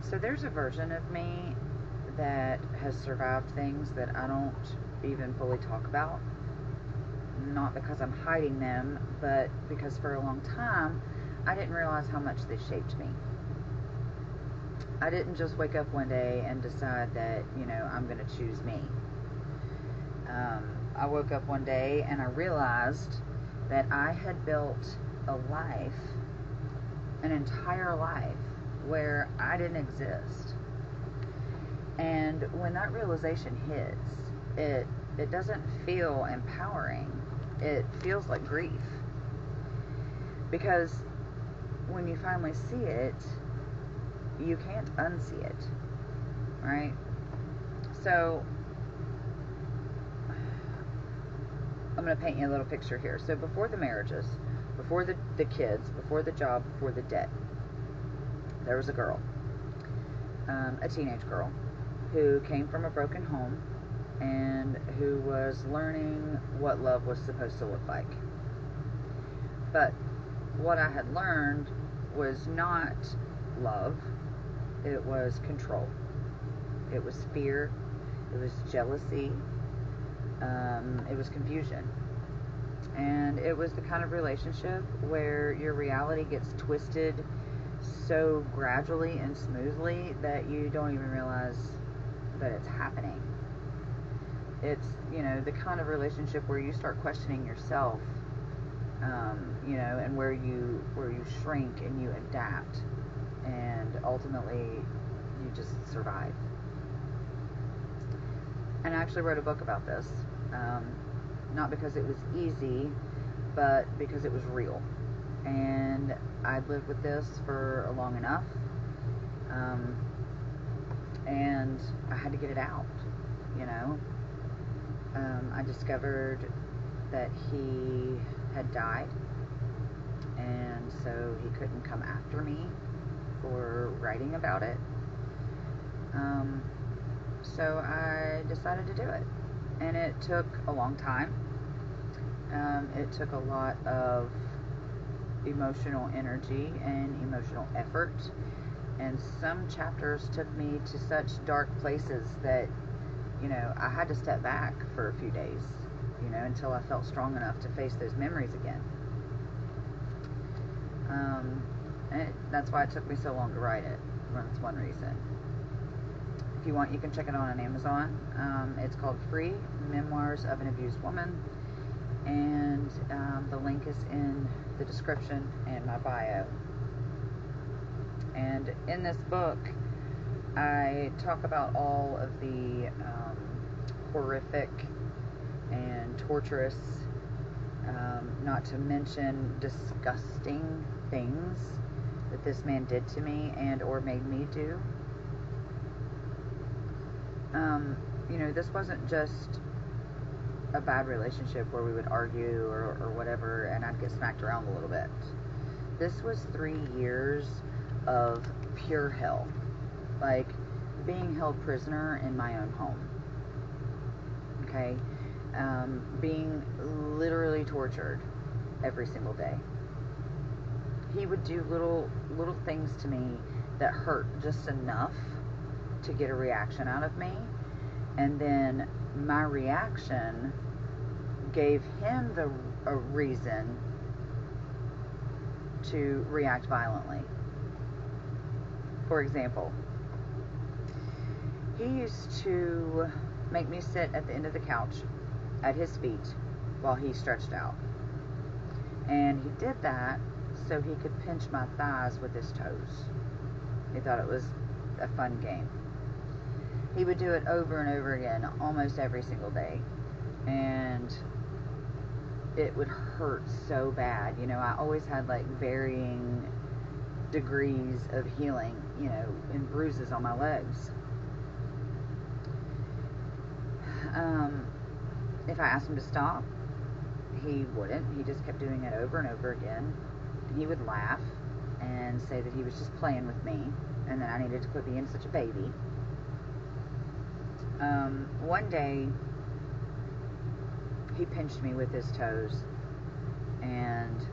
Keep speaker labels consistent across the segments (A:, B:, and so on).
A: So there's a version of me that has survived things that I don't even fully talk about. Not because I'm hiding them, but because for a long time, I didn't realize how much they shaped me. I didn't just wake up one day and decide that, I'm going to choose me. I woke up one day and I realized that I had built a life, an entire life, where I didn't exist. And when that realization hits, it doesn't feel empowering. It feels like grief. Because when you finally see it, you can't unsee it, right? So I'm going to paint you a little picture here. So before the marriages, before the kids, before the job, before the debt, there was a girl, a teenage girl, who came from a broken home and who was learning what love was supposed to look like. But what I had learned was not love. It was control. It was fear. It was jealousy. It was confusion. And it was the kind of relationship where your reality gets twisted so gradually and smoothly that you don't even realize that it's happening. It's, the kind of relationship where you start questioning yourself, and where you shrink and you adapt, and ultimately you just survive. And I actually wrote a book about this, not because it was easy, but because it was real. And I'd lived with this for long enough, and I had to get it out, I discovered that he had died, and so he couldn't come after me for writing about it. So I decided to do it, and it took a long time. It took a lot of emotional energy and emotional effort, and some chapters took me to such dark places that I had to step back for a few days, until I felt strong enough to face those memories again. And that's why it took me so long to write it. That's one reason. If you want, you can check it out on Amazon. It's called Free Memoirs of an Abused Woman, and the link is in the description and my bio. And in this book, I talk about all of the horrific and torturous, not to mention disgusting things that this man did to me and or made me do. This wasn't just a bad relationship where we would argue or whatever and I'd get smacked around a little bit. This was 3 years of pure hell. Like being held prisoner in my own home. Okay? Being literally tortured every single day. He would do little things to me that hurt just enough to get a reaction out of me, and then my reaction gave him a reason to react violently. For example, he used to make me sit at the end of the couch at his feet while he stretched out. And he did that so he could pinch my thighs with his toes. He thought it was a fun game. He would do it over and over again, almost every single day. And it would hurt so bad. I always had varying degrees of healing, and bruises on my legs. If I asked him to stop, he wouldn't. He just kept doing it over and over again. He would laugh and say that he was just playing with me and that I needed to quit being such a baby. One day, he pinched me with his toes, and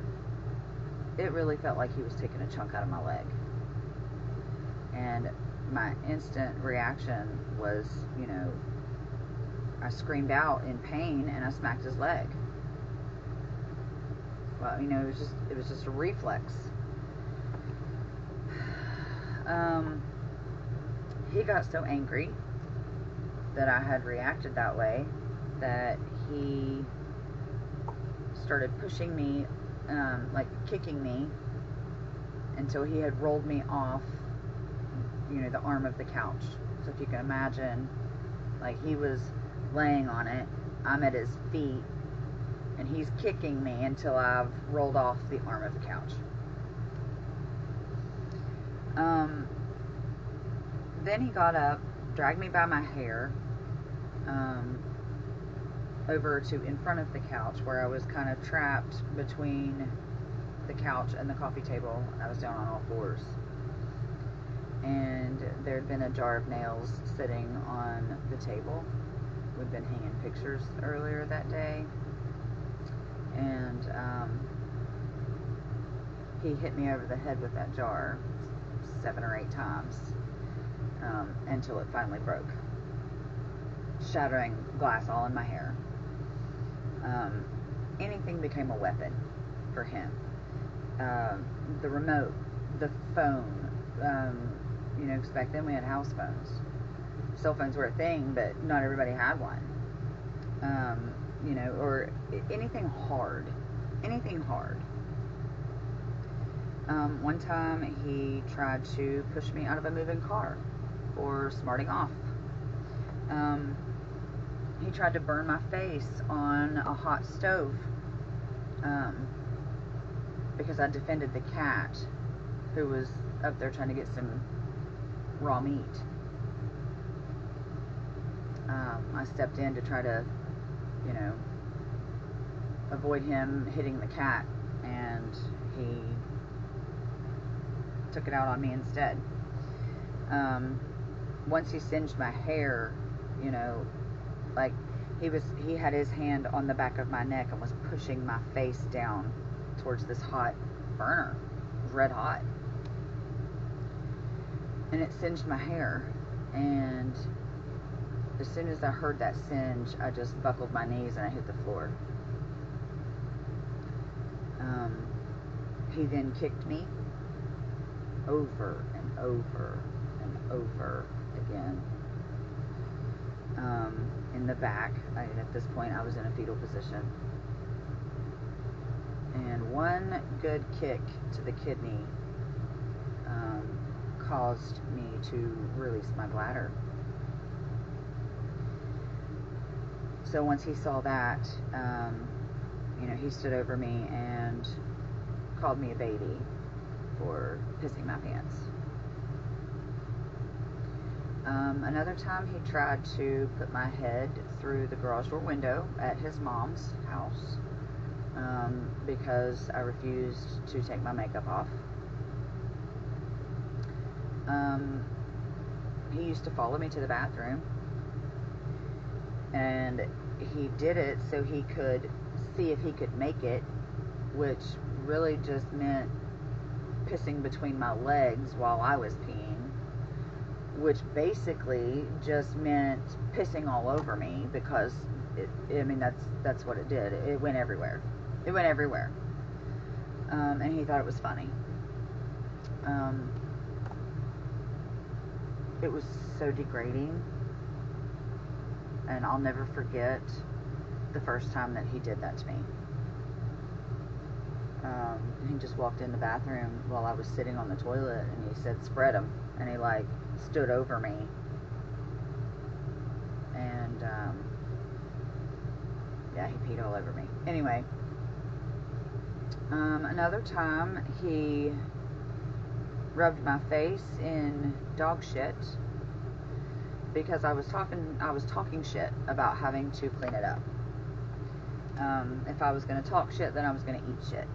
A: it really felt like he was taking a chunk out of my leg. And my instant reaction was, you know, I screamed out in pain and I smacked his leg. Well, you know, it was just a reflex. He got so angry that I had reacted that way that he started pushing me, like kicking me, until he had rolled me off, you know, the arm of the couch. So if you can imagine, like, he was laying on it, I'm at his feet, and he's kicking me until I've rolled off the arm of the couch. Then he got up, dragged me by my hair, over to in front of the couch, where I was kind of trapped between the couch and the coffee table. I was down on all fours. And there had been a jar of nails sitting on the table. We'd been hanging pictures earlier that day. And he hit me over the head with that jar 7 or 8 times, until it finally broke, shattering glass all in my hair. Anything became a weapon for him. The remote, the phone, you know, 'cause back then we had house phones. Cell phones were a thing, but not everybody had one. You know, or anything hard. Anything hard. One time he tried to push me out of a moving car for smarting off. He tried to burn my face on a hot stove, because I defended the cat who was up there trying to get some raw meat. I stepped in to try to, you know, avoid him hitting the cat, and he took it out on me instead. Once he singed my hair, you know, like he had his hand on the back of my neck and was pushing my face down towards this hot burner. It was red hot. And it singed my hair, and as soon as I heard that singe, I just buckled my knees and I hit the floor. He then kicked me over and over and over again, in the back. At this point, I was in a fetal position. And one good kick to the kidney caused me to release my bladder. So once he saw that, you know, he stood over me and called me a baby for pissing my pants. Another time he tried to put my head through the garage door window at his mom's house, because I refused to take my makeup off. He used to follow me to the bathroom, and he did it so he could see if he could make it, which really just meant pissing between my legs while I was peeing, which basically just meant pissing all over me, because that's what it did. It went everywhere. It went everywhere. And he thought it was funny. It was so degrading, and I'll never forget the first time that he did that to me. He just walked in the bathroom while I was sitting on the toilet, and he said, "Spread 'em," and he like stood over me, and yeah, he peed all over me. Anyway, another time he rubbed my face in dog shit because I was talking shit about having to clean it up. If I was going to talk shit, then I was going to eat shit.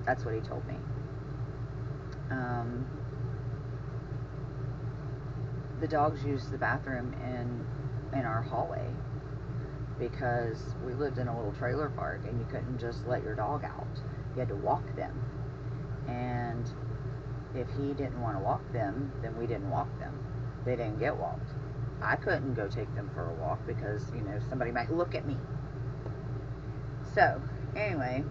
A: That's what he told me. The dogs used the bathroom in our hallway because we lived in a little trailer park, and you couldn't just let your dog out. You had to walk them. And If he didn't want to walk them, then we didn't walk them. They didn't get walked. I couldn't go take them for a walk because, somebody might look at me. So, anyway,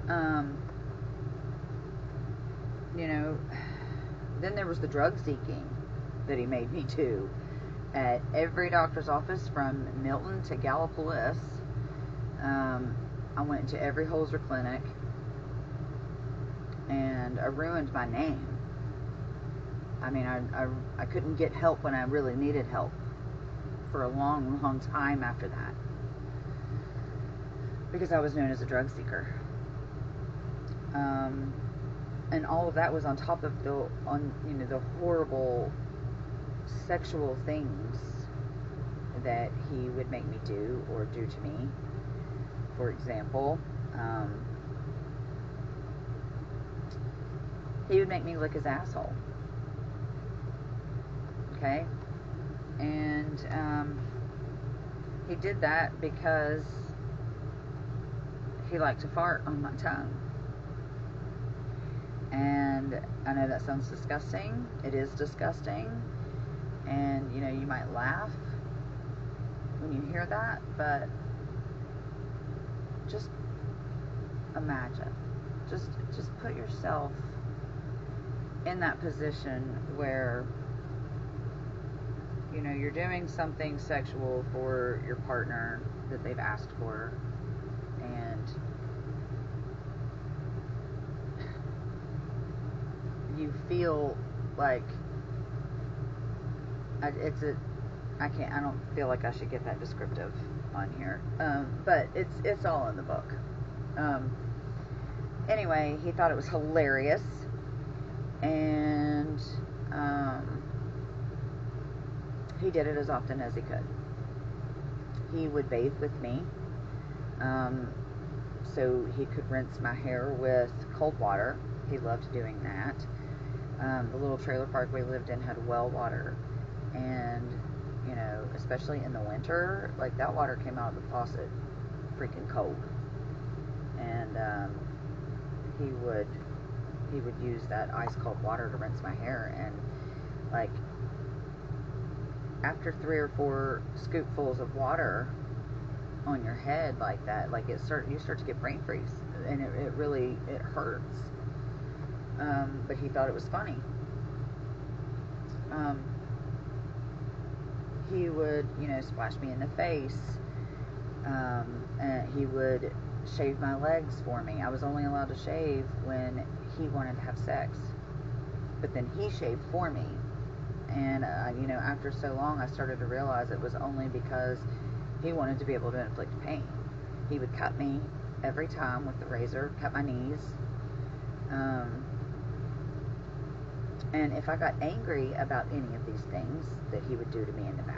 A: then there was the drug seeking that he made me do at every doctor's office from Milton to Gallipolis. I went to every Holzer clinic, and I ruined my name. I mean, I couldn't get help when I really needed help for a long, long time after that, because I was known as a drug seeker. And all of that was on top of the horrible sexual things that he would make me do or do to me. For example, he would make me lick his asshole. Okay? And he did that because he liked to fart on my tongue. And I know that sounds disgusting. It is disgusting. And, you might laugh when you hear that, but just imagine. Just put yourself in that position where, you're doing something sexual for your partner that they've asked for, and you feel like I don't feel like I should get that descriptive on here, but it's all in the book. Anyway, he thought it was hilarious, and he did it as often as he could. He would bathe with me, so he could rinse my hair with cold water. He loved doing that. The little trailer park we lived in had well water, and especially in the winter, like, that water came out of the faucet freaking cold, and he would use that ice cold water to rinse my hair, and like, after 3 or 4 scoopfuls of water on your head like that, like, you start to get brain freeze, and it really hurts. But he thought it was funny. He would, splash me in the face. And he would shave my legs for me. I was only allowed to shave when he wanted to have sex, but then he shaved for me. And after so long, I started to realize it was only because he wanted to be able to inflict pain. He would cut me every time with the razor, cut my knees. And if I got angry about any of these things that he would do to me in the bath,